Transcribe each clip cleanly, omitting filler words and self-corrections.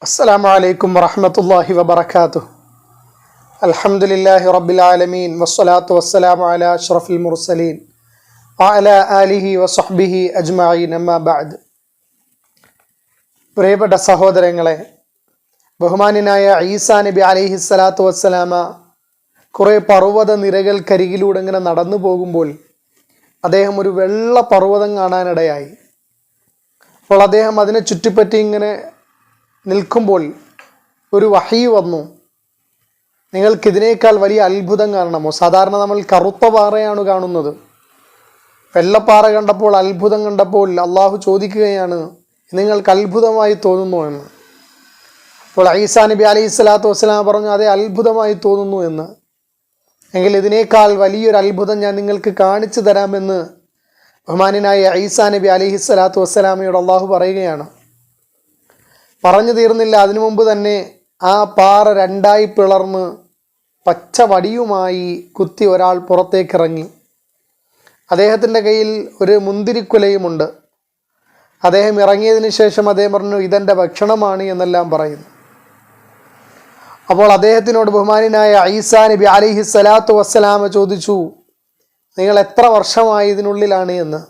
അസ്സലാമു അലൈക്കും വറഹ്മത്തുള്ളാഹി വബറകാതുഹു. അൽഹംദുലില്ലാഹി റബ്ബിൽ ആലമീൻ വസ്സലാത്തു വസ്സലാമു അലാ അഷ്റഫിൽ മുർസലീൻ വഅലാ ആലിഹി വസഹ്ബിഹി അജ്മഈൻ. അമ്മാ ബഅദ്. പ്രിയപ്പെട്ട സഹോദരങ്ങളെ, ബഹുമാന്യനായ ഈസാ നബി അലൈഹിസ്സലാത്തു വസ്സലാമ കുറേ പർവ്വത നിരകൾക്കരികിലൂടെ ഇങ്ങനെ നടന്നു പോകുമ്പോൾ അദ്ദേഹം ഒരു വെള്ള പർവ്വതം കാണാനിടയായി. അപ്പോൾ അദ്ദേഹം അതിനെ ചുറ്റിപ്പറ്റി ഇങ്ങനെ നിൽക്കുമ്പോൾ ഒരു വഹി വന്നു. നിങ്ങൾക്കിതിനേക്കാൾ വലിയ അത്ഭുതം കാണണമോ? സാധാരണ നമ്മൾ കറുത്ത പാറയാണ് കാണുന്നത്. വെള്ളപ്പാറ കണ്ടപ്പോൾ, അത്ഭുതം കണ്ടപ്പോൾ അള്ളാഹു ചോദിക്കുകയാണ്, നിങ്ങൾക്ക് അത്ഭുതമായി തോന്നുന്നു എന്ന്. അപ്പോൾ ഈസാ നബി അലൈഹി സ്വലാത്തു വസ്സലാം പറഞ്ഞു, അതെ, അത്ഭുതമായി തോന്നുന്നു എന്ന്. എങ്കിൽ ഇതിനേക്കാൾ വലിയൊരു അത്ഭുതം ഞാൻ നിങ്ങൾക്ക് കാണിച്ചു തരാമെന്ന് ബഹുമാന്യനായ ഈസാ നബി അലൈഹി സ്വലാത്തു വസ്സലാമയോട് അള്ളാഹു പറയുകയാണ്. പറഞ്ഞു തീർന്നില്ല, അതിനു മുമ്പ് തന്നെ ആ പാറ രണ്ടായി പിളർന്ന് പച്ച വടിയുമായി കുത്തി ഒരാൾ പുറത്തേക്കിറങ്ങി. അദ്ദേഹത്തിൻ്റെ കയ്യിൽ ഒരു മുന്തിരിക്കുലയുമുണ്ട്. അദ്ദേഹം ഇറങ്ങിയതിന് ശേഷം അദ്ദേഹം പറഞ്ഞു, ഇതെൻ്റെ ഭക്ഷണമാണ് എന്നെല്ലാം പറയുന്നു. അപ്പോൾ അദ്ദേഹത്തിനോട് ബഹുമാന്യനായ ഈസാ നബി അലൈഹി സ്വലാത്തു വസ്സലാമ ചോദിച്ചു, നിങ്ങൾ എത്ര വർഷമായി ഇതിനുള്ളിലാണ് എന്ന്.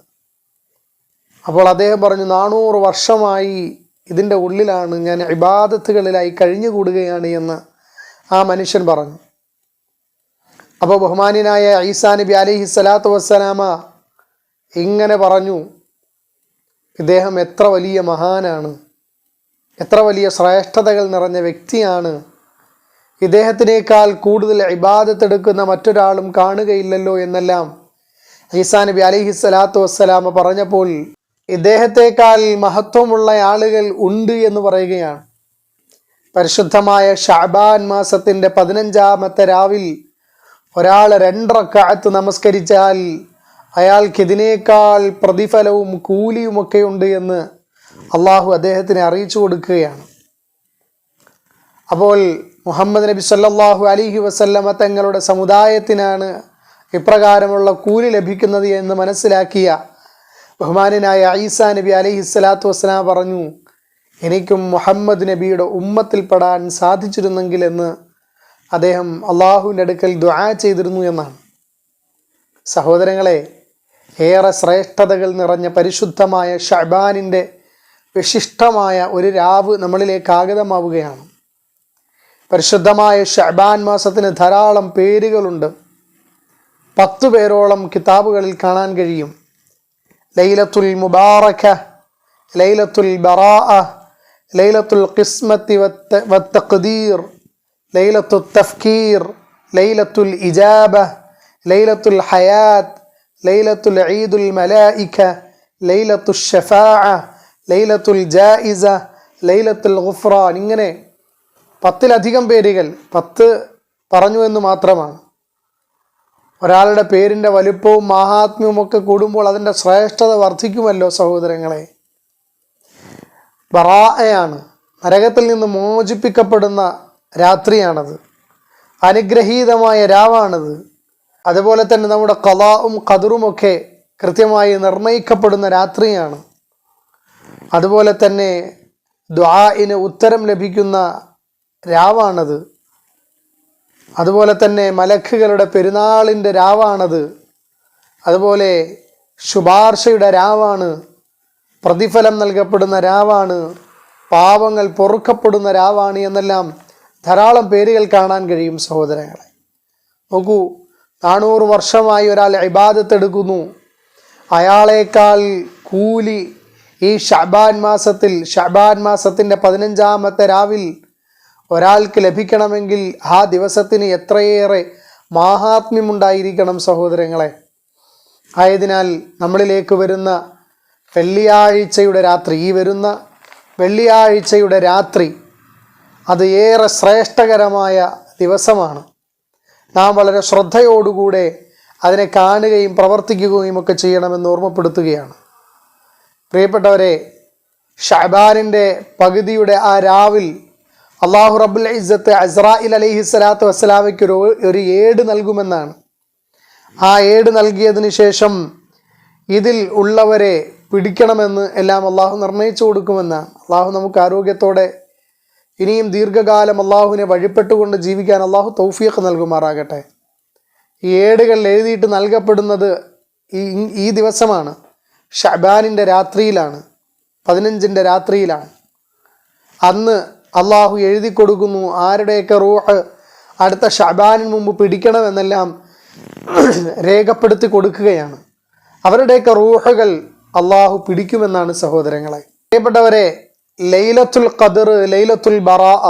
അപ്പോൾ അദ്ദേഹം പറഞ്ഞു, 400 വർഷമായി ഇതിൻ്റെ ഉള്ളിലാണ്, ഞാൻ ഇബാദത്തുകളിലായി കഴിഞ്ഞുകൂടുകയാണ് എന്ന് ആ മനുഷ്യൻ പറഞ്ഞു. അപ്പോൾ ബഹുമാന്യനായ ഈസാ നബി അലൈഹി സ്വലാത്തു വസ്സലാമ ഇങ്ങനെ പറഞ്ഞു, ഇദ്ദേഹം എത്ര വലിയ മഹാനാണ്, എത്ര വലിയ ശ്രേഷ്ഠതകൾ നിറഞ്ഞ വ്യക്തിയാണ്, ഇദ്ദേഹത്തിനേക്കാൾ കൂടുതൽ ഇബാദത്തെടുക്കുന്ന മറ്റൊരാളും കാണുകയില്ലല്ലോ എന്നെല്ലാം ഈസാ നബി അലൈഹി സ്വലാത്തു വസ്സലാമ പറഞ്ഞപ്പോൾ ഇദ്ദേഹത്തെക്കാൾ മഹത്വമുള്ള ആളുകൾ ഉണ്ട് എന്ന് പറയുകയാണ്. പരിശുദ്ധമായ ഷഅബാൻ മാസത്തിൻ്റെ 15-ാമത്തെ രാവിൽ ഒരാൾ 2 റക്അത്ത് നമസ്കരിച്ചാൽ അയാൾക്ക് ഇതിനേക്കാൾ പ്രതിഫലവും കൂലിയുമൊക്കെ ഉണ്ട് എന്ന് അള്ളാഹു അദ്ദേഹത്തിനെ അറിയിച്ചു കൊടുക്കുകയാണ്. അപ്പോൾ മുഹമ്മദ് നബി സല്ലല്ലാഹു അലൈഹി വസല്ലമ തങ്ങളുടെ സമുദായത്തിനാണ് ഇപ്രകാരമുള്ള കൂലി ലഭിക്കുന്നത് എന്ന് മനസ്സിലാക്കിയ ബഹുമാന്യനായ ഈസാ നബി അലൈഹി സ്വലാത്തു വസ്സലാം പറഞ്ഞു, എനിക്കും മുഹമ്മദ് നബിയുടെ ഉമ്മത്തിൽപ്പെടാൻ സാധിച്ചിരുന്നെങ്കിൽ എന്ന് അദ്ദേഹം അള്ളാഹുവിൻ്റെ അടുക്കൽ ദുആ ചെയ്തിരുന്നു എന്നാണ്. സഹോദരങ്ങളെ, ഏറെ ശ്രേഷ്ഠതകൾ നിറഞ്ഞ പരിശുദ്ധമായ ഷഅബാനിൻ്റെ വിശിഷ്ടമായ ഒരു രാവ് നമ്മളിലേക്ക് ആഗതമാവുകയാണ്. പരിശുദ്ധമായ ഷഅബാൻ മാസത്തിന് ധാരാളം പേരുകളുണ്ട്. 10 പേരോളം കിതാബുകളിൽ കാണാൻ കഴിയും. ലൈലത്തുൽ മുബാറക, ലൈലത്തുൽ ബറാഅ, ലൈലത്തുൽ ഖിസ്മത്തി വത്തഖ്ദീർ, ലൈലത്തുൽ തഫ്കീർ, ലൈലത്തുൽ ഇജാബ, ലൈലത്തുൽ ഹയാത്ത്, ലൈലത്തുൽ ഈദുൽ മലായിക, ലൈലത്തുൽ ഷഫാഅ, ലൈലത്തുൽ ജായിസ, ലൈലത്തുൽ ഗുഫ്റാൻ. ഇങ്ങനെ 10-ലധികം പേരുകൾ. 10 പറഞ്ഞു എന്ന് മാത്രമാണ്. ഒരാളുടെ പേരിൻ്റെ വലുപ്പവും മാഹാത്മ്യവും ഒക്കെ കൂടുമ്പോൾ അതിൻ്റെ ശ്രേഷ്ഠത വർദ്ധിക്കുമല്ലോ സഹോദരങ്ങളെ. ബറാഅയാണ്, നരകത്തിൽ നിന്ന് മോചിപ്പിക്കപ്പെടുന്ന രാത്രിയാണത്. അനുഗ്രഹീതമായ രാവാണത്. അതുപോലെ തന്നെ നമ്മുടെ ഖളാഉം ഖദറുമൊക്കെ കൃത്യമായി നിർണയിക്കപ്പെടുന്ന രാത്രിയാണ്. അതുപോലെ തന്നെ ദുആഇന് ഉത്തരം ലഭിക്കുന്ന രാവാണത്. അതുപോലെ തന്നെ മലക്കുകളുടെ പെരുന്നാളിൻ്റെ രാവാണത്. അതുപോലെ ശുപാർശയുടെ രാവാണ്, പ്രതിഫലം നൽകപ്പെടുന്ന രാവാണ്, പാവങ്ങൾ പൊറുക്കപ്പെടുന്ന രാവാണ് എന്നെല്ലാം ധാരാളം പേരുകൾ കാണാൻ കഴിയും സഹോദരങ്ങളെ. നോക്കൂ, 400 വർഷമായി ഒരാൾ ഇബാദത്ത് എടുക്കുന്നു, അയാളേക്കാൾ കൂലി ഈ ഷഅബാൻ മാസത്തിൻ്റെ 15-ാമത്തെ രാവിൽ ഒരാൾക്ക് ലഭിക്കണമെങ്കിൽ ആ ദിവസത്തിന് എത്രയേറെ മാഹാത്മ്യമുണ്ടായിരിക്കണം സഹോദരങ്ങളെ. ആയതിനാൽ നമ്മളിലേക്ക് വരുന്ന വെള്ളിയാഴ്ചയുടെ രാത്രി, ഈ വരുന്ന വെള്ളിയാഴ്ചയുടെ രാത്രി, അത് ഏറെ ശ്രേഷ്ഠകരമായ ദിവസമാണ്. നാം വളരെ ശ്രദ്ധയോടുകൂടെ അതിനെ കാണുകയും പ്രവർത്തിക്കുകയും ഒക്കെ ചെയ്യണമെന്ന് ഓർമ്മപ്പെടുത്തുകയാണ്. പ്രിയപ്പെട്ടവരെ, ഷഅബാനിൻ്റെ പകുതിയുടെ ആ രാവിൽ അള്ളാഹു റബ്ബുൽ ഇസ്സത്ത് അസ്രായിൽ അലൈഹി സ്വലാത്തു വസ്സലാമയ്ക്ക് ഒരു ഏട് നൽകുമെന്നാണ്. ആ ഏട് നൽകിയതിന് ശേഷം ഇതിൽ ഉള്ളവരെ പിടിക്കണമെന്ന് എല്ലാം അള്ളാഹു നിർണയിച്ചു കൊടുക്കുമെന്നാണ്. അള്ളാഹു നമുക്ക് ആരോഗ്യത്തോടെ ഇനിയും ദീർഘകാലം അള്ളാഹുവിനെ വഴിപ്പെട്ടുകൊണ്ട് ജീവിക്കാൻ അള്ളാഹു തൗഫീഖ് നൽകുമാറാകട്ടെ. ഈ ഏടുകൾ എഴുതിയിട്ട് നൽകപ്പെടുന്നത് ഈ ദിവസമാണ്, ഷഅബാനിൻ്റെ രാത്രിയിലാണ്, 15-ൻ്റെ രാത്രിയിലാണ്. അന്ന് അള്ളാഹു എഴുതി കൊടുക്കുന്നു ആരുടെയൊക്കെ റൂഹ് അടുത്ത ഷഅബാനിന് മുമ്പ് പിടിക്കണമെന്നെല്ലാം രേഖപ്പെടുത്തി കൊടുക്കുകയാണ്. അവരുടെയൊക്കെ റൂഹുകൾ അള്ളാഹു പിടിക്കുമെന്നാണ് സഹോദരങ്ങളെ. പ്രിയപ്പെട്ടവരെ, ലൈലത്തുൽ ഖദർ, ലൈലത്തുൽ ബറാഅ,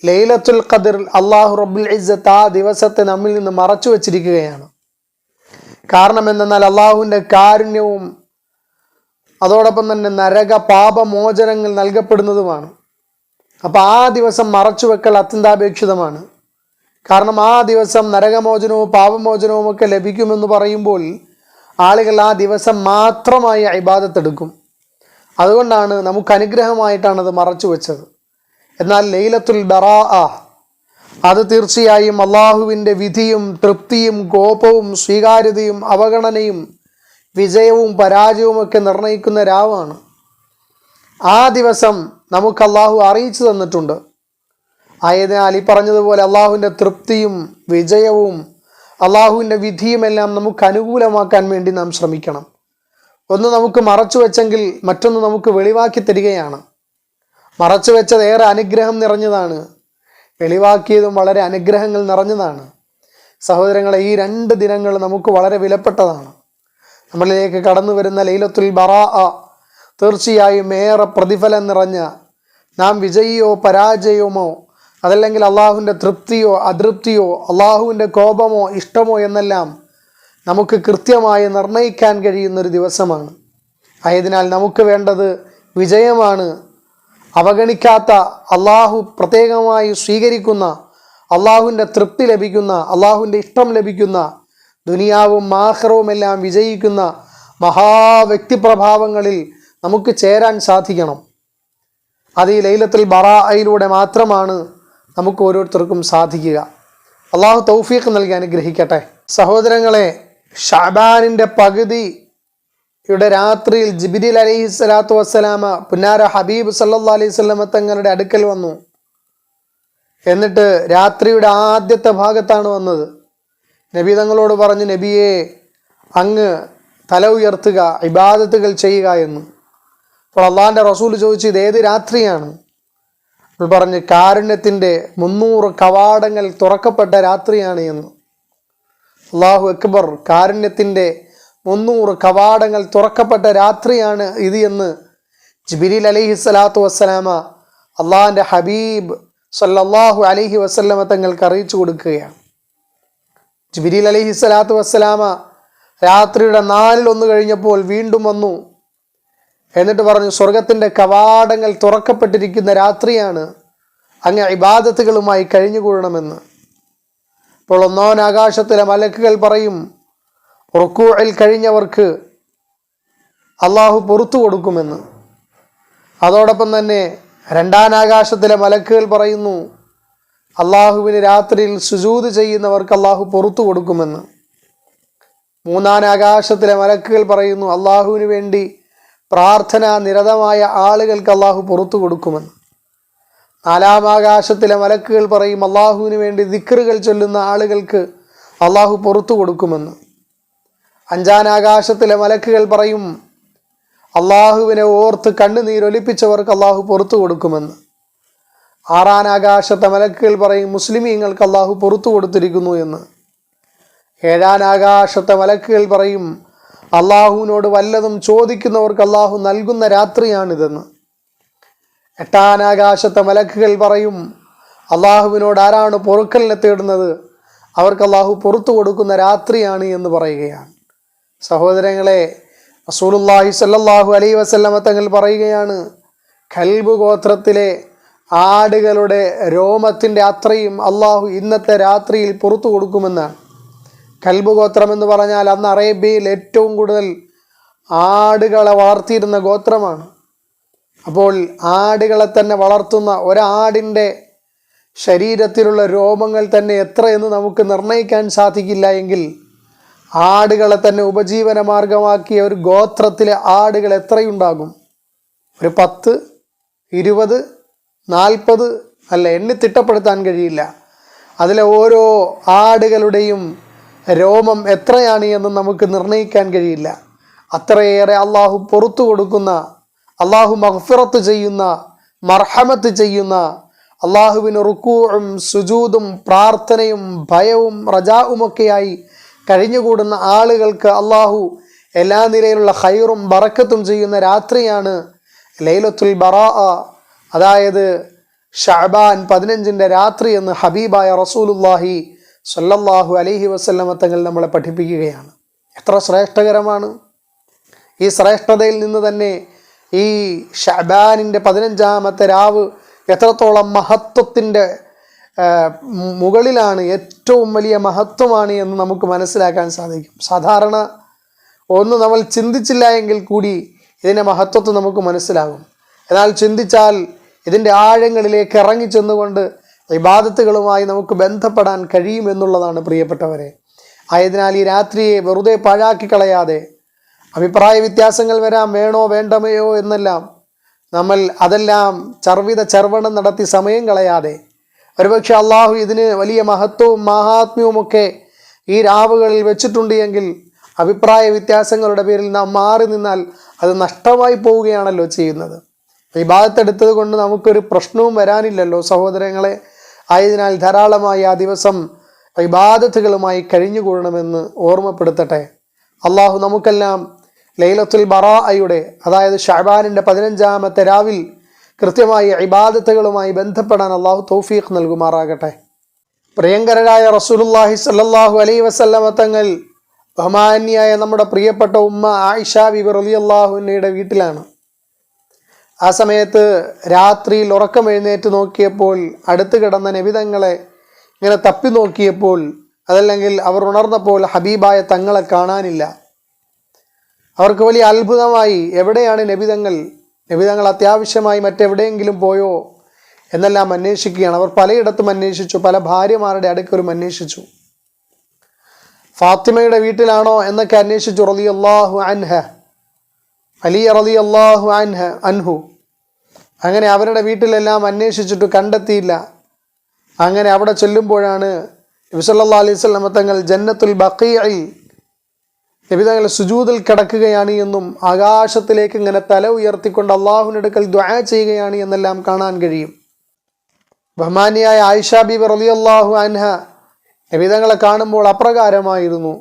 ലൈലത്തുൽ ഖദർ അള്ളാഹു റബ്ബുൽ ഇസ്സത്ത് ആ ദിവസത്തെ നമ്മിൽ നിന്ന് മറച്ചു വച്ചിരിക്കുകയാണ്. കാരണം എന്തെന്നാൽ അള്ളാഹുവിൻ്റെ കാരുണ്യവും അതോടൊപ്പം തന്നെ നരക പാപമോചനങ്ങൾ നൽകപ്പെടുന്നതുമാണ്. അപ്പോൾ ആ ദിവസം മറച്ചു വെക്കൽ അത്യന്താപേക്ഷിതമാണ്. കാരണം ആ ദിവസം നരകമോചനവും പാപമോചനവും ഒക്കെ ലഭിക്കുമെന്ന് പറയുമ്പോൾ ആളുകൾ ആ ദിവസം മാത്രമായി ഇബാദത്തെടുക്കും. അതുകൊണ്ടാണ് നമുക്ക് അനുഗ്രഹമായിട്ടാണത് മറച്ചു വെച്ചത്. എന്നാൽ ലൈലത്തുൽ ബറാഅ അത് തീർച്ചയായും അള്ളാഹുവിൻ്റെ വിധിയും തൃപ്തിയും കോപവും സ്വീകാര്യതയും അവഗണനയും വിജയവും പരാജയവും ഒക്കെ നിർണയിക്കുന്ന രാവാണ്. ആ ദിവസം നമുക്ക് അള്ളാഹു അറിയിച്ചു തന്നിട്ടുണ്ട്. ആയതിനാൽ ഈ പറഞ്ഞതുപോലെ അള്ളാഹുവിൻ്റെ തൃപ്തിയും വിജയവും അള്ളാഹുവിൻ്റെ വിധിയുമെല്ലാം നമുക്ക് അനുകൂലമാക്കാൻ വേണ്ടി നാം ശ്രമിക്കണം. ഒന്ന് നമുക്ക് മറച്ചു വെച്ചെങ്കിൽ മറ്റൊന്ന് നമുക്ക് വെളിവാക്കി തരികയാണ്. മറച്ചു വെച്ചത് ഏറെ അനുഗ്രഹം നിറഞ്ഞതാണ്, വെളിവാക്കിയതും വളരെ അനുഗ്രഹങ്ങൾ നിറഞ്ഞതാണ്. സഹോദരങ്ങളെ, ഈ 2 ദിനങ്ങൾ നമുക്ക് വളരെ വിലപ്പെട്ടതാണ്. നമ്മളിലേക്ക് കടന്നു വരുന്ന ലൈലത്തുൽ ബറാഅ തീർച്ചയായും ഏറെ പ്രതിഫലം നിറഞ്ഞ, നാം വിജയിയോ പരാജയമോ അതല്ലെങ്കിൽ അള്ളാഹുവിൻ്റെ തൃപ്തിയോ അതൃപ്തിയോ അള്ളാഹുവിൻ്റെ കോപമോ ഇഷ്ടമോ എന്നെല്ലാം നമുക്ക് കൃത്യമായി നിർണയിക്കാൻ കഴിയുന്നൊരു ദിവസമാണ്. ആയതിനാൽ നമുക്ക് വേണ്ടത് വിജയമാണ്. അവഗണിക്കാത്ത, അള്ളാഹു പ്രത്യേകമായി സ്വീകരിക്കുന്ന, അള്ളാഹുവിൻ്റെ തൃപ്തി ലഭിക്കുന്ന, അള്ളാഹുവിൻ്റെ ഇഷ്ടം ലഭിക്കുന്ന, ദുനിയാവും ആഖിറവുമെല്ലാം വിജയിക്കുന്ന മഹാവ്യക്തിപ്രഭാവങ്ങളിൽ നമുക്ക് ചേരാൻ സാധിക്കണം. അത് ഈ ലൈലത്തുൽ ബറാഅയിലൂടെ മാത്രമാണ് നമുക്ക് ഓരോരുത്തർക്കും സാധിക്കുക. അള്ളാഹു തൗഫീഖ് നൽകി അനുഗ്രഹിക്കട്ടെ. സഹോദരങ്ങളെ, ഷഅബാനിൻ്റെ പകുതിയുടെ രാത്രിയിൽ ജിബ്രീൽ അലൈഹിസ്സലാത്തു വസ്സലാമ പുന്നാര ഹബീബ് സല്ലല്ലാഹു അലൈഹി വസല്ലമ തങ്ങളുടെ അടുക്കൽ വന്നു. എന്നിട്ട് രാത്രിയുടെ ആദ്യത്തെ ഭാഗത്താണ് വന്നത്. നബി തങ്ങളോട് പറഞ്ഞു, നബിയെ, അങ്ങ് തല ഉയർത്തുക, ഇബാദത്തുകൾ ചെയ്യുക എന്ന്. അപ്പോൾ അള്ളാഹിൻ്റെ റസൂൽ ചോദിച്ചു, ഇത് ഏത് രാത്രിയാണ്? അപ്പോൾ പറഞ്ഞ്, കാരുണ്യത്തിൻ്റെ 300 കവാടങ്ങൾ തുറക്കപ്പെട്ട രാത്രിയാണ് എന്ന്. അല്ലാഹു അക്ബർ, കാരുണ്യത്തിൻ്റെ 300 കവാടങ്ങൾ തുറക്കപ്പെട്ട രാത്രിയാണ് ഇത് എന്ന് ജിബ്രീൽ അലൈഹിസ്സലാത്തു വസ്സലാമ അള്ളാഹിൻ്റെ ഹബീബ് സല്ലല്ലാഹു അലൈഹി വസല്ലമ തങ്ങൾക്ക് അറിയിച്ചു കൊടുക്കുകയാണ്. ജിബ്രീൽ അലൈഹിസ്സലാത്തു വസ്സലാമ രാത്രിയുടെ 4/1 കഴിഞ്ഞപ്പോൾ വീണ്ടും വന്നു. എന്നിട്ട് പറഞ്ഞു, സ്വർഗത്തിൻ്റെ കവാടങ്ങൾ തുറക്കപ്പെട്ടിരിക്കുന്ന രാത്രിയാണ്, അങ്ങ് ഇബാദത്തുകളുമായി കഴിഞ്ഞുകൂടണമെന്ന്. അപ്പോൾ 1ാം ആകാശത്തിലെ മലക്കുകൾ പറയും, റുക്കൂഇൽ കഴിഞ്ഞവർക്ക് അള്ളാഹു പുറത്തു കൊടുക്കുമെന്ന്. അതോടൊപ്പം തന്നെ 2ാം ആകാശത്തിലെ മലക്കുകൾ പറയുന്നു, അള്ളാഹുവിന് രാത്രിയിൽ സുജൂദ് ചെയ്യുന്നവർക്ക് അള്ളാഹു പുറത്തു കൊടുക്കുമെന്ന്. 3ാം ആകാശത്തിലെ മലക്കുകൾ പറയുന്നു, അള്ളാഹുവിന് വേണ്ടി പ്രാർത്ഥന നിരതമായ ആളുകൾക്ക് അള്ളാഹു പുറത്തു കൊടുക്കുമെന്ന്. 4ാം ആകാശത്തിലെ മലക്കുകൾ പറയും, അള്ളാഹുവിന് വേണ്ടി ദിക്റുകൾ ചൊല്ലുന്ന ആളുകൾക്ക് അള്ളാഹു പുറത്തു കൊടുക്കുമെന്ന്. 5ാം ആകാശത്തിലെ മലക്കുകൾ പറയും, അള്ളാഹുവിനെ ഓർത്ത് കണ്ണുനീരൊലിപ്പിച്ചവർക്ക് അള്ളാഹു പുറത്തു കൊടുക്കുമെന്ന്. 6ാം ആകാശത്തെ മലക്കുകൾ പറയും, മുസ്ലിമീങ്ങൾക്ക് അള്ളാഹു പുറത്തു കൊടുത്തിരിക്കുന്നു എന്ന്. 7ാം ആകാശത്തെ മലക്കുകൾ പറയും, അള്ളാഹുവിനോട് വല്ലതും ചോദിക്കുന്നവർക്ക് അള്ളാഹു നൽകുന്ന രാത്രിയാണിതെന്ന്. 8ാം ആകാശത്തെ മലക്കുകൾ പറയും, അള്ളാഹുവിനോട് ആരാണ് പൊറുക്കലിനെ തേടുന്നത് അവർക്ക് അള്ളാഹു പുറത്തു കൊടുക്കുന്ന രാത്രിയാണ് എന്ന് പറയുകയാണ്. സഹോദരങ്ങളെ, റസൂലുള്ളാഹി സ്വല്ലല്ലാഹു അലൈഹി വസല്ലമ തങ്ങൾ പറയുകയാണ്, കൽബ് ഗോത്രത്തിലെ ആടുകളുടെ രോമത്തിൻ്റെ അത്രയും അള്ളാഹു ഇന്നത്തെ രാത്രിയിൽ പുറത്തു കൊടുക്കുമെന്നാണ്. കൽബ് ഗോത്രം എന്ന് പറഞ്ഞാൽ അന്ന് അറേബ്യയിൽ ഏറ്റവും കൂടുതൽ ആടുകളെ വളർത്തിയിരുന്ന ഗോത്രമാണ്. അപ്പോൾ ആടുകളെ തന്നെ വളർത്തുന്ന ഒരാടിൻ്റെ ശരീരത്തിലുള്ള രോമങ്ങൾ തന്നെ എത്രയെന്ന് നമുക്ക് നിർണ്ണയിക്കാൻ സാധിക്കില്ല എങ്കിൽ ആടുകളെ തന്നെ ഉപജീവന മാർഗമാക്കിയ ഒരു ഗോത്രത്തിലെ ആടുകൾ എത്രയുണ്ടാകും? ഒരു 10, 20, 40 അല്ല, എണ്ണി തിട്ടപ്പെടുത്താൻ കഴിയില്ല. അതിലെ ഓരോ ആടുകളുടെയും രോമം എത്രയാണ് എന്ന് നമുക്ക് നിർണ്ണയിക്കാൻ കഴിയില്ല. അത്രയേറെ അള്ളാഹു പുറത്തു കൊടുക്കുന്ന, അള്ളാഹു മഗ്ഫിറത്ത് ചെയ്യുന്ന, മർഹമത്ത് ചെയ്യുന്ന, അള്ളാഹുവിന് റുക്കൂഉം സുജൂദും പ്രാർത്ഥനയും ഭയവും റജാവുമൊക്കെയായി കഴിഞ്ഞുകൂടുന്ന ആളുകൾക്ക് അള്ളാഹു എല്ലാ നിലയിലുള്ള ഖൈറും ബറക്കത്തും ചെയ്യുന്ന രാത്രിയാണ് ലൈലത്തുൽ ബറാഅ, അതായത് ഷഅബാൻ 15 രാത്രി എന്ന് ഹബീബായ റസൂലുള്ളാഹി സ്വല്ലല്ലാഹു അലൈഹി വസല്ലമ തങ്ങൾ നമ്മളെ പഠിപ്പിക്കുകയാണ്. എത്ര ശ്രേഷ്ഠകരമാണ്! ഈ ശ്രേഷ്ഠതയിൽ നിന്ന് തന്നെ ഈ ഷഅബാനിൻ്റെ 15-ാമത്തെ രാവ് എത്രത്തോളം മഹത്വത്തിൻ്റെ മുകളിലാണ്, ഏറ്റവും വലിയ മഹത്വമാണ് എന്ന് നമുക്ക് മനസ്സിലാക്കാൻ സാധിക്കും. സാധാരണ ഒന്ന് നമ്മൾ ചിന്തിച്ചില്ല എങ്കിൽ കൂടി ഇതിൻ്റെ മഹത്വത്തെ നമുക്ക് മനസ്സിലാകും. എന്നാൽ ചിന്തിച്ചാൽ ഇതിൻ്റെ ആഴങ്ങളിലേക്ക് ഇറങ്ങി ചെന്നുകൊണ്ട് ഇബാദത്തുകളുമായി നമുക്ക് ബന്ധപ്പെടാൻ കഴിയുമെന്നുള്ളതാണ് പ്രിയപ്പെട്ടവരെ. ആയതിനാൽ ഈ രാത്രിയെ വെറുതെ പാഴാക്കി കളയാതെ, അഭിപ്രായ വ്യത്യാസങ്ങൾ വരാം, വേണോ വേണ്ടമയോ എന്നെല്ലാം, നമ്മൾ അതെല്ലാം ചർവണം നടത്തി സമയം കളയാതെ, ഒരുപക്ഷെ അള്ളാഹു ഇതിന് വലിയ മഹത്വവും മഹാത്മ്യവുമൊക്കെ ഈ രാവുകളിൽ വെച്ചിട്ടുണ്ട് എങ്കിൽ അഭിപ്രായ വ്യത്യാസങ്ങളുടെ പേരിൽ നാം മാറി നിന്നാൽ അത് നഷ്ടമായി പോവുകയാണല്ലോ ചെയ്യുന്നത്. ഇബാദത്തെടുത്തത് കൊണ്ട് നമുക്കൊരു പ്രശ്നവും വരാനില്ലല്ലോ സഹോദരങ്ങളെ. ആയതിനാൽ ധാരാളമായി ആ ദിവസം ഇബാദത്തുകളുമായി കഴിഞ്ഞുകൂടണമെന്ന് ഓർമ്മപ്പെടുത്തട്ടെ. അള്ളാഹു നമുക്കെല്ലാം ലൈലത്തുൽ ബറാഅയുടെ, അതായത് ഷഅബാനിൻ്റെ 15-ാമത്തെ രാവിൽ കൃത്യമായി ഇബാദത്തുകളുമായി ബന്ധപ്പെടാൻ അള്ളാഹു തൗഫീഖ് നൽകുമാറാകട്ടെ. പ്രിയങ്കരരായ റസൂലുള്ളാഹി സ്വല്ലല്ലാഹു അലൈഹി വസല്ലമ തങ്ങൾ ബഹുമാന്യായ നമ്മുടെ പ്രിയപ്പെട്ട ഉമ്മ ആയിഷ ബിബി റളിയല്ലാഹു അൻഹയുടെ വീട്ടിലാണ്. ആ സമയത്ത് രാത്രിയിൽ ഉറക്കം എഴുന്നേറ്റ് നോക്കിയപ്പോൾ, അടുത്ത് കിടന്ന നബിതങ്ങളെ ഇങ്ങനെ തപ്പി നോക്കിയപ്പോൾ, അതല്ലെങ്കിൽ അവർ ഉണർന്നപ്പോൾ ഹബീബായ തങ്ങളെ കാണാനില്ല. അവർക്ക് വലിയ അത്ഭുതമായി. എവിടെയാണ് നബിതങ്ങൾ? നബിതങ്ങൾ അത്യാവശ്യമായി മറ്റെവിടെയെങ്കിലും പോയോ എന്നെല്ലാം അന്വേഷിക്കുകയാണ്. അവർ പലയിടത്തും അന്വേഷിച്ചു, പല ഭാര്യമാരുടെ അടുക്കലും അന്വേഷിച്ചു. ഫാത്തിമയുടെ വീട്ടിലാണോ എന്നൊക്കെ അന്വേഷിച്ചു. റളിയല്ലാഹു അൻഹ, അലി റളിയല്ലാഹു അൻഹു. അങ്ങനെ അവരുടെ വീട്ടിലെല്ലാം അന്വേഷിച്ചിട്ട് കണ്ടെത്തിയില്ല. അങ്ങനെ അവിടെ ചെല്ലുമ്പോഴാണ് നബി സല്ലല്ലാഹു അലൈഹി വസല്ലം തങ്ങൾ ജന്നത്തുൽ ബഖീഇൽ നബി തങ്ങൾ സുജൂദിൽ കിടക്കുകയാണ് എന്നും ആകാശത്തിലേക്ക് ഇങ്ങനെ തല ഉയർത്തിക്കൊണ്ട് അള്ളാഹുവിൻ്റെ അടുക്കൽ ദുആ ചെയ്യുകയാണ് എന്നെല്ലാം കാണാൻ കഴിയും. ബഹുമാനിയായ ആയിഷ ബീബി റളിയല്ലാഹു അൻഹ നബി തങ്ങളെ കാണുമ്പോൾ അപ്രകാരമായിരുന്നു.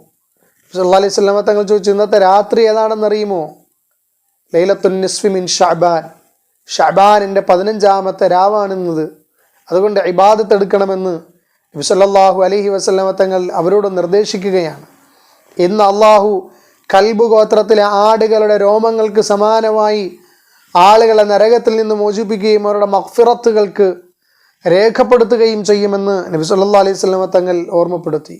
സല്ലല്ലാഹു അലൈഹി വസല്ലം തങ്ങൾ ചോദിച്ചു, ഇന്നത്തെ രാത്രി ഏതാണെന്നറിയുമോ? ലൈലത്തുൻ നിസ്ഫി മിൻ ഷഅബാൻ, ഷഅബാനിൻ്റെ 15-ാമത്തെ രാവാണെന്നത്. അതുകൊണ്ട് ഇബാദത്ത് എടുക്കണമെന്ന് നബി സല്ലല്ലാഹു അലൈഹി വസല്ലം തങ്ങൾ അവരോട് നിർദ്ദേശിക്കുകയാണ്. ഇന്ന് അള്ളാഹു കൽബ് ഗോത്രത്തിലെ ആടുകളുടെ രോമങ്ങൾക്ക് സമാനമായി ആളുകളെ നരകത്തിൽ നിന്ന് മോചിപ്പിക്കുകയും അവരുടെ മഗ്ഫിറത്തുകൾക്ക് രേഖപ്പെടുത്തുകയും ചെയ്യുമെന്ന് നബി സല്ലല്ലാഹു അലൈഹി വസല്ലം തങ്ങൾ ഓർമ്മപ്പെടുത്തി.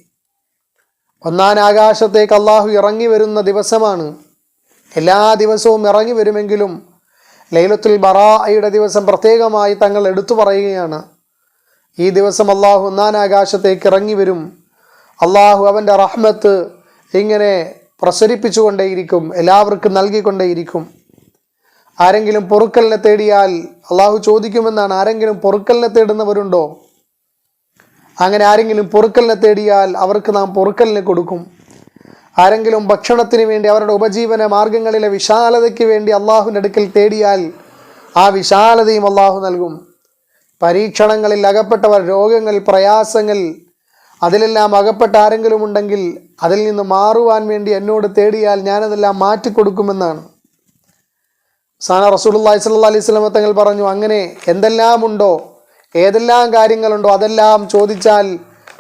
ഒന്നാം ആകാശത്തേക്ക് അള്ളാഹു ഇറങ്ങി വരുന്ന ദിവസമാണ്. എല്ലാ ദിവസവും ഇറങ്ങി വരുമെങ്കിലും ലൈലത്തുൽ ബറാഅയുടെ ദിവസം പ്രത്യേകമായി തങ്ങൾ എടുത്തു പറയുകയാണ്. ഈ ദിവസം അള്ളാഹു ഒന്നാം ആകാശത്തേക്ക് ഇറങ്ങി വരും. അള്ളാഹു അവൻ്റെ റഹ്മത്ത് ഇങ്ങനെ പ്രസരിപ്പിച്ചുകൊണ്ടേയിരിക്കും, എല്ലാവർക്കും നൽകിക്കൊണ്ടേയിരിക്കും. ആരെങ്കിലും പൊറുക്കലിനെ തേടിയാൽ അള്ളാഹു ചോദിക്കുമെന്നാണ്, ആരെങ്കിലും പൊറുക്കലിനെ തേടുന്നവരുണ്ടോ? അങ്ങനെ ആരെങ്കിലും പൊറുക്കലിനെ തേടിയാൽ അവർക്ക് നാം പൊറുക്കലിനെ കൊടുക്കും. ആരെങ്കിലും ഭക്ഷണത്തിന് വേണ്ടി, അവരുടെ ഉപജീവന മാർഗങ്ങളിലെ വിശാലതയ്ക്ക് വേണ്ടി അള്ളാഹുവിൻ്റെ അടുക്കൽ തേടിയാൽ ആ വിശാലതയും അള്ളാഹു നൽകും. പരീക്ഷണങ്ങളിൽ അകപ്പെട്ടവർ, രോഗങ്ങൾ, പ്രയാസങ്ങൾ, അതിലെല്ലാം അകപ്പെട്ട ആരെങ്കിലും ഉണ്ടെങ്കിൽ അതിൽ നിന്ന് മാറുവാൻ വേണ്ടി എന്നോട് തേടിയാൽ ഞാനതെല്ലാം മാറ്റിക്കൊടുക്കുമെന്നാണ് റസൂലുള്ളാഹി സ്വല്ലല്ലാഹു അലൈഹി വസല്ലം തങ്ങൾ പറഞ്ഞു. അങ്ങനെ എന്തെല്ലാം ഉണ്ടോ, ഏതെല്ലാം കാര്യങ്ങളുണ്ടോ അതെല്ലാം ചോദിച്ചാൽ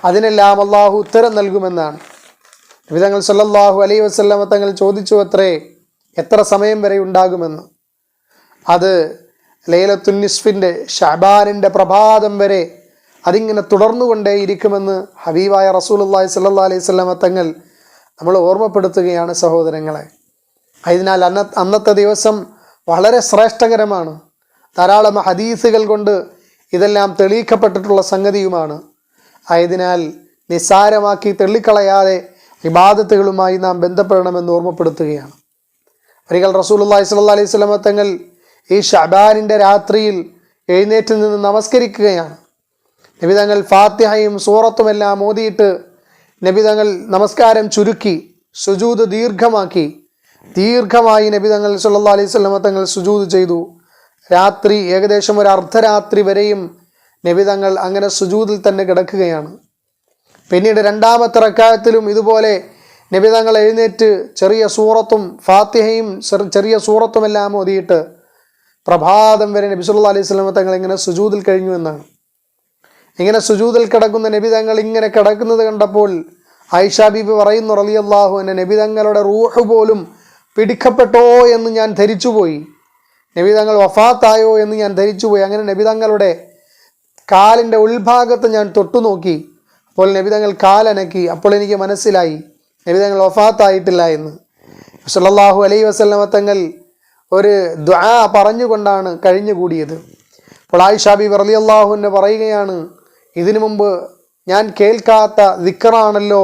അതിനെല്ലാം അള്ളാഹു ഉത്തരം നൽകുമെന്നാണ്. നബി തങ്ങൾ സല്ലല്ലാഹു അലൈഹി വസല്ലം തങ്ങൾ ചോദിച്ചു അത്രേ, എത്ര സമയം വരെ ഉണ്ടാകുമെന്ന്. അത് ലൈലത്തുൻ നിസ്ഫിൻ്റെ ഷഅബാനിൻ്റെ പ്രഭാതം വരെ അതിങ്ങനെ തുടർന്നുകൊണ്ടേയിരിക്കുമെന്ന് ഹബീബായ റസൂലുള്ളാഹി സ്വല്ലല്ലാഹു അലൈഹി വസല്ലം തങ്ങൾ നമ്മൾ ഓർമ്മപ്പെടുത്തുകയാണ് സഹോദരങ്ങളെ. അതിനാൽ അന്നത്തെ ദിവസം വളരെ ശ്രേഷ്ഠകരമാണ്. ധാരാളം ഹദീസുകൾ കൊണ്ട് ഇതെല്ലാം തെളിയിക്കപ്പെട്ടിട്ടുള്ള സംഗതിയുമാണ്. ആയതിനാൽ നിസ്സാരമാക്കി തള്ളിക്കളയാതെ ഇബാദത്തുകളുമായി നാം ബന്ധപ്പെടണമെന്ന് ഓർമ്മപ്പെടുത്തുകയാണ്. ഒരിക്കൽ റസൂലുള്ളാഹി സ്വല്ലല്ലാഹു അലൈഹി വസല്ലം തങ്ങൾ ഈ ഷഅബാനിൻ്റെ രാത്രിയിൽ എഴുന്നേറ്റ് നിന്ന് നമസ്കരിക്കുകയാണ്. നബി തങ്ങൾ ഫാത്തിഹയും സൂറത്തുമെല്ലാം ഓതിയിട്ട് നബി തങ്ങൾ നമസ്കാരം ചുരുക്കി സുജൂദ് ദീർഘമായി നബി തങ്ങൾ സല്ലല്ലാഹു അലൈഹി വസല്ലം തങ്ങൾ സുജൂദ് ചെയ്തു. രാത്രി ഏകദേശം ഒരു അർദ്ധരാത്രി വരെയും നബി തങ്ങൾ അങ്ങനെ സുജൂദിൽ തന്നെ കിടക്കുകയാണ്. പിന്നീട് രണ്ടാമത്തെ റക്അത്തിലും ഇതുപോലെ നബി തങ്ങൾ എഴുന്നേറ്റ് ചെറിയ സൂറത്തും ഫാത്തിഹയും ചെറിയ സൂറത്തുമെല്ലാം ഓതിയിട്ട് പ്രഭാതം വരെ നബി സല്ലല്ലാഹു അലൈഹി വസല്ലം തങ്ങൾ ഇങ്ങനെ സുജൂദിൽ കഴിഞ്ഞു എന്നാണ്. ഇങ്ങനെ സുജൂദിൽ കിടക്കുന്ന നബി തങ്ങൾ ഇങ്ങനെ കിടക്കുന്നത് കണ്ടപ്പോൾ ആയിഷ ബീബി പറയുന്നു റളിയല്ലാഹു അൻഹ, നബി തങ്ങളുടെ റൂഹ് പോലും പിടിക്കപ്പെട്ടോ എന്ന് ഞാൻ ധരിച്ചുപോയി, നബി തങ്ങൾ വഫാത്തായോ എന്ന് ഞാൻ ധരിച്ചുപോയി. അങ്ങനെ നബി തങ്ങളുടെ കാലിൻ്റെ ഉൾഭാഗത്ത് ഞാൻ തൊട്ടു നോക്കി. അപ്പോൾ നബി തങ്ങൾ കാലനക്കി. അപ്പോൾ എനിക്ക് മനസ്സിലായി നബി തങ്ങൾ വഫാത്തായിട്ടില്ല എന്ന്. സല്ലല്ലാഹു അലൈഹി വസല്ലം തങ്ങൾ ഒരു ദുആ പറഞ്ഞുകൊണ്ടാണ് കഴിഞ്ഞുകൂടിയത്. അപ്പോൾ ആയിഷ ബീബി റളിയല്ലാഹു അൻഹ പറയുകയാണ്, ഇതിനു മുമ്പ് ഞാൻ കേൾക്കാത്ത ദിക്റാണല്ലോ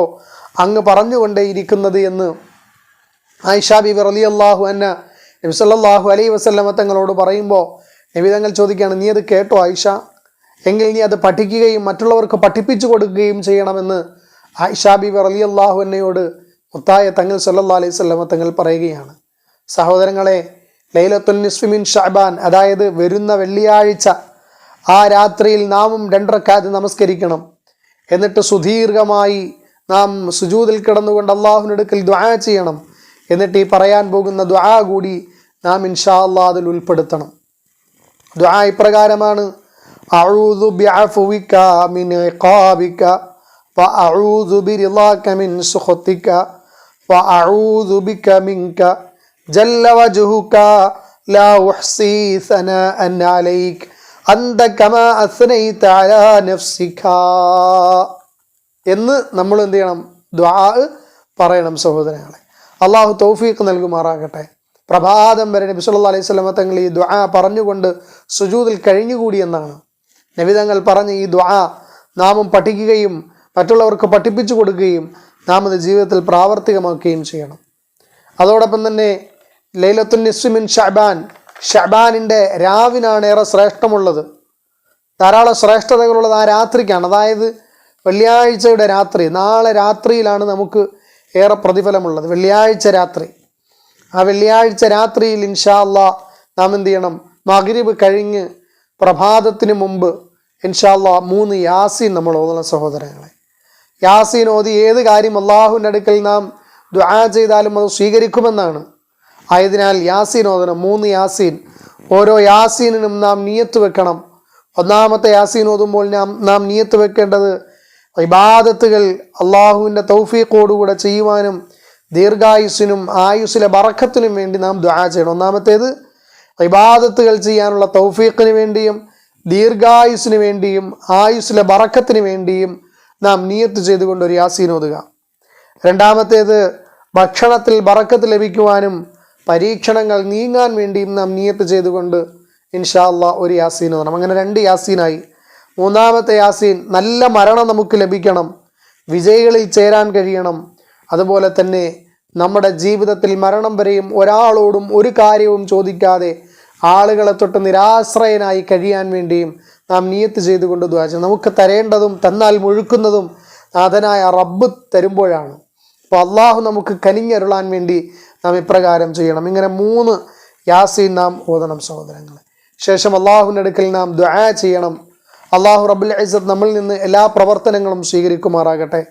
അങ്ങ് പറഞ്ഞുകൊണ്ടേയിരിക്കുന്നത് എന്ന് ആയിഷ ബീബി റളിയല്ലാഹു അൻഹ നബി സല്ലല്ലാഹു അലൈഹി വസല്ലം തങ്ങളോട് പറയുമ്പോൾ നബി തങ്ങൾ ചോദിക്കുകയാണ്, നീ അത് കേട്ടോ ആയിഷ? എങ്കിൽ നീ അത് പഠിക്കുകയും മറ്റുള്ളവർക്ക് പഠിപ്പിച്ചു കൊടുക്കുകയും ചെയ്യണമെന്ന് ആയിഷ ബീബി റളിയല്ലാഹു അൻഹയോട് മുത്തായ തങ്ങൾ സല്ലല്ലാഹു അലൈഹി വസല്ലം തങ്ങൾ പറയുകയാണ്. സഹോദരങ്ങളെ, ലൈലത്തുൽ നിസ്ഫി മിൻ ശഅബാൻ, അതായത് വരുന്ന വെള്ളിയാഴ്ച ആ രാത്രിയിൽ നാമും 2 റക്അത്ത് നമസ്കരിക്കണം. എന്നിട്ട് സുദീർഘമായി നാം സുജൂദിൽ കിടന്നുകൊണ്ട് അള്ളാഹുവിൻ്റെ അടുക്കൽ ദുആ ചെയ്യണം. എന്നിട്ട് ഈ പറയാൻ പോകുന്ന ദുആ കൂടി നാം ഇൻഷാ അല്ലാഹ് അതിൽ ഉൾപ്പെടുത്തണം. ദുആ ഇപ്രകാരമാണ്: അഊദു ബിഅഫ്വിക മിൻ ഇഖാബിക വഅഊദു ബിറിളാക മിൻ സുഖതിക വഅഊദു ബിക മിൻക ജല്ല വജ്ഹുക ലാ ഉഹ്സി സനാഅൻ അലൈക അന്ത കമാ അസ്നൈത അലാ നഫ്സിക എന്ന് നമ്മൾ എന്ത് ചെയ്യണം? ദുആ പറയണം. സഹോദരങ്ങളെ, അള്ളാഹു തൗഫീഖ് നൽകുമാറാകട്ടെ. പ്രഭാതം വരെ നബി സല്ലല്ലാഹു അലൈഹി വസല്ലം തങ്ങൾ ഈ ദുആ പറഞ്ഞുകൊണ്ട് സുജൂദിൽ കഴിഞ്ഞുകൂടി എന്നാണ്. നബി തങ്ങൾ പറഞ്ഞ ഈ ദുആ നാമും പഠിക്കുകയും മറ്റുള്ളവർക്ക് പഠിപ്പിച്ചു കൊടുക്കുകയും നാം അത് ജീവിതത്തിൽ പ്രാവർത്തികമാക്കുകയും ചെയ്യണം. അതോടൊപ്പം തന്നെ ലൈലത്തുൽ നിസ്ഫി മിൻ ശഅബാൻ, ഷഅബാനിൻ്റെ രാവിനാണ് ഏറെ ശ്രേഷ്ഠമുള്ളത്. ധാരാളം ശ്രേഷ്ഠതകളുള്ളത് ആ രാത്രിക്കാണ്. അതായത് വെള്ളിയാഴ്ചയുടെ രാത്രി, നാളെ രാത്രിയിലാണ് നമുക്ക് ഏറെ പ്രതിഫലമുള്ളത്. വെള്ളിയാഴ്ച രാത്രി, ആ വെള്ളിയാഴ്ച രാത്രിയിൽ ഇൻഷാ അല്ലാഹ് നാം എന്ത് ചെയ്യണം? മഗ്രിബ് കഴിഞ്ഞ് പ്രഭാതത്തിന് മുമ്പ് ഇൻഷാ അല്ലാഹ് 3 യാസീൻ നമ്മൾ ഓതണം. സഹോദരങ്ങളെ, യാസീൻ ഓതി ഏത് കാര്യം അള്ളാഹുവിൻ്റെ അടുക്കൽ നാം ദുആ ചെയ്താലും അത് സ്വീകരിക്കുമെന്നാണ്. ആയതിനാൽ യാസീൻ ഓതണം. 3 യാസീൻ. ഓരോ യാസീനിനും നാം നിയത്ത് വെക്കണം. ഒന്നാമത്തെ യാസീൻ ഓതുമ്പോൾ നാം നിയത്ത് വെക്കേണ്ടത് ഇബാദത്തുകൾ അള്ളാഹുവിൻ്റെ തൗഫീഖോടുകൂടെ ചെയ്യുവാനും ദീർഘായുസ്സിനും ആയുസ്സിലെ ബറക്കത്തിനും വേണ്ടി നാം ദുആ ചെയ്യണം. ഒന്നാമത്തേത് ഇബാദത്തുകൾ ചെയ്യാനുള്ള തൗഫീഖിന് വേണ്ടിയും ദീർഘായുസ്സിന് വേണ്ടിയും ആയുസ്സിലെ ബറക്കത്തിന് വേണ്ടിയും നാം നിയത്ത് ചെയ്തുകൊണ്ട് ഒരു യാസീൻ ഓതുക. രണ്ടാമത്തേത് ഭക്ഷണത്തിൽ ബറക്കത്ത് ലഭിക്കുവാനും പരീക്ഷണങ്ങൾ നീങ്ങാൻ വേണ്ടിയും നാം നിയത്ത് ചെയ്തുകൊണ്ട് ഇൻഷാ അല്ലാഹ് ഒരു യാസീൻ ഓതണം. അങ്ങനെ 2 യാസീനായി. മൂന്നാമത്തെ യാസീൻ, നല്ല മരണം നമുക്ക് ലഭിക്കണം, വിജയികളിൽ ചേരാൻ കഴിയണം. അതുപോലെ തന്നെ നമ്മുടെ ജീവിതത്തിൽ മരണം വരെയും ഒരാളോടും ഒരു കാര്യവും ചോദിക്കാതെ ആളുകളെ തൊട്ട് നിരാശ്രയനായി കഴിയാൻ വേണ്ടിയും നാം നിയത്ത് ചെയ്തുകൊണ്ട് ദുആ ചെയ്യണം. നമുക്ക് തരേണ്ടതും തന്നാൽ മുഴുക്കുന്നതും നാഥനായ റബ്ബ് തരുമ്പോഴാണ്. അപ്പോൾ അള്ളാഹു നമുക്ക് കനിഞ്ഞരുളാൻ വേണ്ടി നാം ഇപ്രകാരം ചെയ്യണം. ഇങ്ങനെ 3 യാസീൻ നാം ഓതണം സഹോദരങ്ങളെ. ശേഷം അള്ളാഹുവിൻ്റെ അടുക്കൽ നാം ദുആ ചെയ്യണം. അള്ളാഹു റബ്ബുൽ ഇസ്സത്ത് നമ്മളിൽ നിന്ന് എല്ലാ പ്രവർത്തനങ്ങളും സ്വീകരിക്കുമാറാകട്ടെ.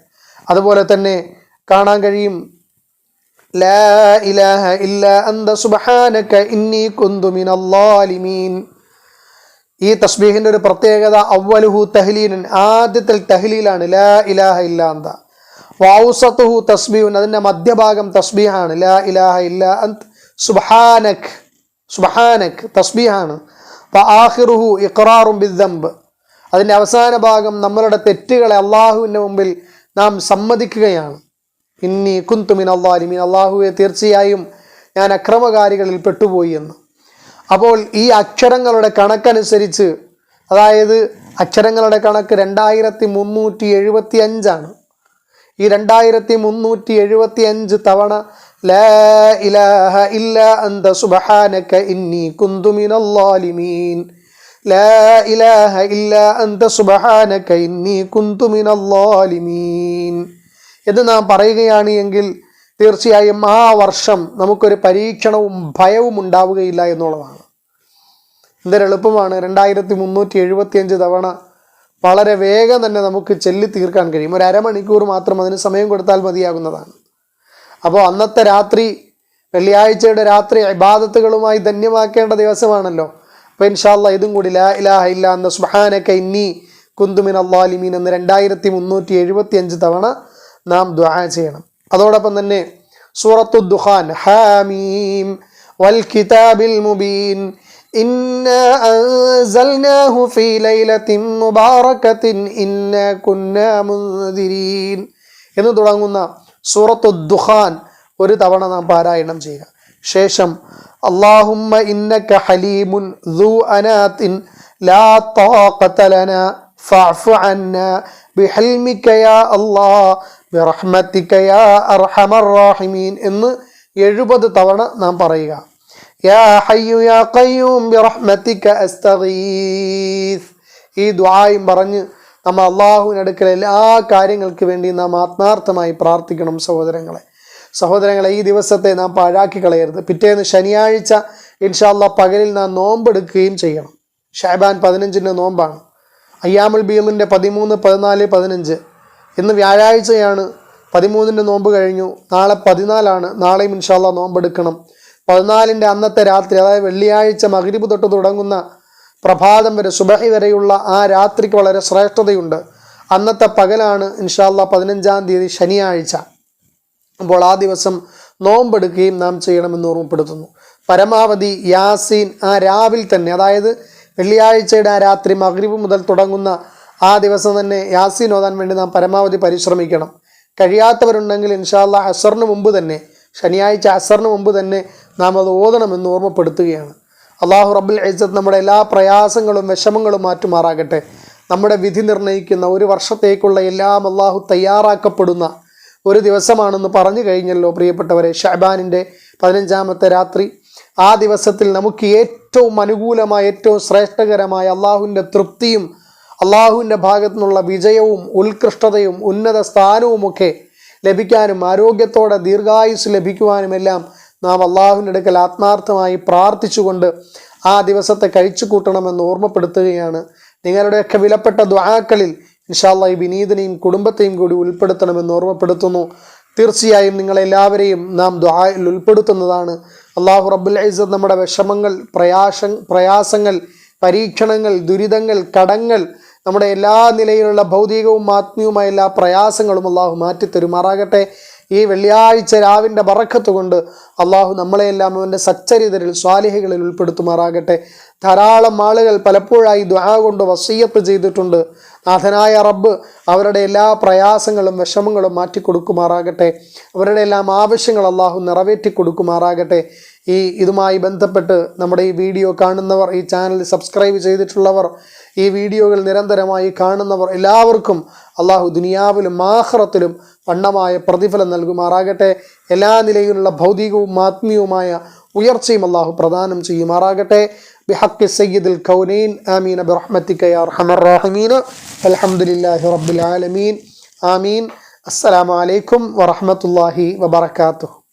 അതുപോലെ തന്നെ കാണാൻ കഴിയും, ലാ ഇലാഹ ഇല്ലാ അന്ത സുബ്ഹാനക ഇന്നി കുന്തു മിനൽ ളാലിമീൻ. ഈ തസ്ബീഹിൻ്റെ ഒരു പ്രത്യേകത, അവ്വലുഹു തഹ്ലീലൻ, ആദ്യത്തിൽ തഹ്ലീലാണ് ലാ ഇലാഹ ഇല്ലാ അന്ത. വഔസതുഹു തസ്ബീഹുൻ, അതിൻ്റെ മധ്യഭാഗം തസ്ബീഹാണ് ലാ ഇലാഹ ഇല്ലാ അന്ത സുബ്ഹാനക്, സുബ്ഹാനക് തസ്ബീഹാണ്. വആഖിറുഹു ഇഖ്റാറും ബിദ്ദംബ്, അതിൻ്റെ അവസാന ഭാഗം നമ്മളുടെ തെറ്റുകളെ അള്ളാഹുവിൻ്റെ മുമ്പിൽ നാം സമ്മതിക്കുകയാണ്. ഇന്നി കുന്തു മിനൽ ളാലിമീൻ, അള്ളാഹുവെ തീർച്ചയായും ഞാൻ അക്രമകാരികളിൽ പെട്ടുപോയി എന്ന്. അപ്പോൾ ഈ അക്ഷരങ്ങളുടെ കണക്കനുസരിച്ച്, അതായത് അക്ഷരങ്ങളുടെ കണക്ക് 2375 ഈ 2375 തവണ ലാ ഇലാഹ ഇല്ലാ അന്ത സുബ്ഹാനക ഇന്നി കുന്തു മിനൽ ളാലിമീൻ ലാ ഇലാഹ ഇല്ലാ അൻത സുബ്ഹാനക ഇന്നി കുന്തു മിനൽ ളാലിമീൻ എന്ന് നാം പറയുകയാണ് എങ്കിൽ തീർച്ചയായും ആ വർഷം നമുക്കൊരു പരീക്ഷണവും ഭയവും ഉണ്ടാവുകയില്ല എന്നുള്ളതാണ്. എന്തൊരെളുപ്പമാണ് 2375 തവണ വളരെ വേഗം തന്നെ നമുക്ക് ചൊല്ലി തീർക്കാൻ കഴിയും. ഒരു അരമണിക്കൂർ മാത്രം അതിന് സമയം കൊടുത്താൽ മതിയാകുന്നതാണ്. അപ്പോൾ അന്നത്തെ രാത്രി, വെള്ളിയാഴ്ചയുടെ രാത്രി ഇബാദത്തുകളുമായി ധന്യമാക്കേണ്ട ദിവസമാണല്ലോ. അപ്പോൾ ഇൻഷാ അല്ലാഹ് ഇതും കൂടി ലാ ഇലാഹ ഇല്ലാ അൻത സുബ്ഹാനക ഇന്നി കുന്തു മിനൽ ളാലിമീൻ എന്ന് 2375 തവണ നാം ദുആ ചെയ്യണം. അതോടൊപ്പം തന്നെ സൂറത്തു ദുഖാൻ, ഹാമീം വൽ കിതാബിൽ മുബീൻ ഇന്നാ അൻസൽനാഹു ഫീ ലൈലത്തിൻ മുബാറകത്തിൻ ഇന്നാ കുന്നാ മുൻദിരീൻ എന്ന് തുടങ്ങുന്ന സൂറത്തു ദുഖാൻ ഒരു തവണ നാം പാരായണം ചെയ്യുക. ശേഷം അല്ലാഹുമ്മ ഇന്നക ഹലീമുൻ ദു അനാത്തിൻ ലാ താഖത ലനാ ഫഅഫു അന്നാ ബിഹൽമിക യാ അല്ലാഹ് ബിറഹ്മതിക യാ അർഹമർ റഹീമീൻ എന്ന് 70 തവണ നാം പറയുക. യാ ഹയ്യു യാ ഖയ്യൂം ബിറഹ്മതിക അസ്തഗീസ് ഈ ദുആയും പറഞ്ഞ് നമ്മൾ അല്ലാഹുവിന്റെ അടുക്കൽ എല്ലാ കാര്യങ്ങൾക്ക് വേണ്ടി നാം ആത്മാർത്ഥമായി പ്രാർത്ഥിക്കണം. സഹോദരങ്ങളെ ഈ ദിവസത്തെ നാം പാഴാക്കി കളയരുത്. പിറ്റേന്ന് ശനിയാഴ്ച ഇൻഷാ അല്ലാഹ് പകലിൽ നാം നോമ്പെടുക്കുകയും ചെയ്യണം. ഷഅബാൻ 15 നോമ്പാണ്. അയ്യാമുൽ ബീദിന്റെ 13, 14, 15 ഇന്ന് വ്യാഴാഴ്ചയാണ്. 13 നോമ്പ് കഴിഞ്ഞു. നാളെ 14 നാളെയും ഇൻഷാ അല്ലാഹ് നോമ്പെടുക്കണം. 14 അന്നത്തെ രാത്രി, അതായത് വെള്ളിയാഴ്ച മഗ്രിബ് തൊട്ട് തുടങ്ങുന്ന പ്രഭാതം വരെ, സുബഹി വരെയുള്ള ആ രാത്രിക്ക് വളരെ ശ്രേഷ്ഠതയുണ്ട്. അന്നത്തെ പകലാണ് ഇൻഷാ അല്ലാഹ് 15-ാം തീയതി ശനിയാഴ്ച. അപ്പോൾ ആ ദിവസം നോമ്പെടുക്കുകയും നാം ചെയ്യണമെന്ന് ഓർമ്മപ്പെടുത്തുന്നു. പരമാവധി യാസീൻ ആ രാവിൽ തന്നെ, അതായത് വെള്ളിയാഴ്ചയുടെ ആ രാത്രി മഗ്രിബ് മുതൽ തുടങ്ങുന്ന ആ ദിവസം തന്നെ യാസീൻ ഓതാൻ വേണ്ടി നാം പരമാവധി പരിശ്രമിക്കണം. കഴിയാത്തവരുണ്ടെങ്കിൽ ഇൻഷാ അല്ലാഹ് അസറിന് മുമ്പ് തന്നെ, ശനിയാഴ്ച അസറിന് മുമ്പ് തന്നെ നാം അത് ഓതണമെന്ന് ഓർമ്മപ്പെടുത്തുകയാണ്. അള്ളാഹു റബ്ബുൽ ഇസ്സത്ത് നമ്മുടെ എല്ലാ പ്രയാസങ്ങളും വിഷമങ്ങളും മാറ്റുമാറാകട്ടെ. നമ്മുടെ വിധി നിർണ്ണയിക്കുന്ന ഒരു വർഷത്തേക്കുള്ള എല്ലാം അള്ളാഹു തയ്യാറാക്കപ്പെടുന്ന ഒരു ദിവസമാണെന്ന് പറഞ്ഞു കഴിഞ്ഞല്ലോ പ്രിയപ്പെട്ടവരെ. ഷഅബാനിൻ്റെ 15-ാമത്തെ രാത്രി, ആ ദിവസത്തിൽ നമുക്ക് ഏറ്റവും അനുകൂലമായ, ഏറ്റവും ശ്രേഷ്ഠകരമായ അള്ളാഹുവിൻ്റെ തൃപ്തിയും അള്ളാഹുവിൻ്റെ ഭാഗത്തു നിന്നുള്ള വിജയവും ഉത്കൃഷ്ടതയും ഉന്നത സ്ഥാനവുമൊക്കെ ലഭിക്കാനും ആരോഗ്യത്തോടെ ദീർഘായുസ് ലഭിക്കുവാനുമെല്ലാം നാം അള്ളാഹുവിൻ്റെ അടുക്കൽ ആത്മാർത്ഥമായി പ്രാർത്ഥിച്ചുകൊണ്ട് ആ ദിവസത്തെ കഴിച്ചു കൂട്ടണമെന്ന് ഓർമ്മപ്പെടുത്തുകയാണ്. നിങ്ങളുടെയൊക്കെ വിലപ്പെട്ട ദുആക്കളിൽ ഇൻഷാ അല്ലാഹ് ഈ വിനീതനെയും കുടുംബത്തെയും കൂടി ഉൾപ്പെടുത്തണമെന്ന് ഓർമ്മപ്പെടുത്തുന്നു. തീർച്ചയായും നിങ്ങളെല്ലാവരെയും നാം ദുആയിൽ ഉൾപ്പെടുത്തുന്നതാണ്. അള്ളാഹു റബ്ബുൽ ഇസ്സത്ത് നമ്മുടെ വിഷമങ്ങൾ, പ്രയാസങ്ങൾ, പരീക്ഷണങ്ങൾ, ദുരിതങ്ങൾ, കടങ്ങൾ, നമ്മുടെ എല്ലാ നിലയിലുള്ള ഭൗതികവും ആത്മീയവുമായ എല്ലാ പ്രയാസങ്ങളും അള്ളാഹു മാറ്റിത്തരുമാറാകട്ടെ. ഈ വെള്ളിയാഴ്ച രാവിൻ്റെ ബറക്കത്ത് കൊണ്ട് അള്ളാഹു നമ്മളെയെല്ലാം അവൻ്റെ സച്ചരിതരിൽ സ്വാലിഹികളിൽ ഉൾപ്പെടുത്തുമാറാകട്ടെ. ധാരാളം ആളുകൾ പലപ്പോഴായി ദുആ കൊണ്ട് വസിയ്യത്ത് ചെയ്തിട്ടുണ്ട്. നാഥനായ റബ്ബ് അവരുടെ എല്ലാ പ്രയാസങ്ങളും വിഷമങ്ങളും മാറ്റിക്കൊടുക്കുമാറാകട്ടെ. അവരുടെ എല്ലാം ആവശ്യങ്ങൾ അള്ളാഹു നിറവേറ്റി കൊടുക്കുമാറാകട്ടെ. ഇതുമായി ബന്ധപ്പെട്ട് നമ്മുടെ ഈ വീഡിയോ കാണുന്നവർ, ഈ ചാനൽ സബ്സ്ക്രൈബ് ചെയ്തിട്ടുള്ളവർ, ഈ വീഡിയോകൾ നിരന്തരമായി കാണുന്നവർ എല്ലാവർക്കും അള്ളാഹു ദുനിയാവിലും ആഖിറത്തിലും വണ്ണമായ പ്രതിഫലം നൽകുമാറാകട്ടെ. എല്ലാ നിലയിലുള്ള ഭൗതികവും ആത്മീയവുമായ ഉയർച്ചയും അള്ളാഹു പ്രദാനം ചെയ്യുമാറാകട്ടെ. ബിഹഖി സയ്യിദുൽ കൗനൈൻ ആമീൻ ബിറഹ്മതിക യാ അർഹമർ റഹീമീൻ. അൽഹംദുലില്ലാഹി റബ്ബിൽ ആലമീൻ. ആമീൻ. അസ്സലാമു അലൈക്കും വറഹ്മത്തുള്ളാഹി വബറകാതുഹു.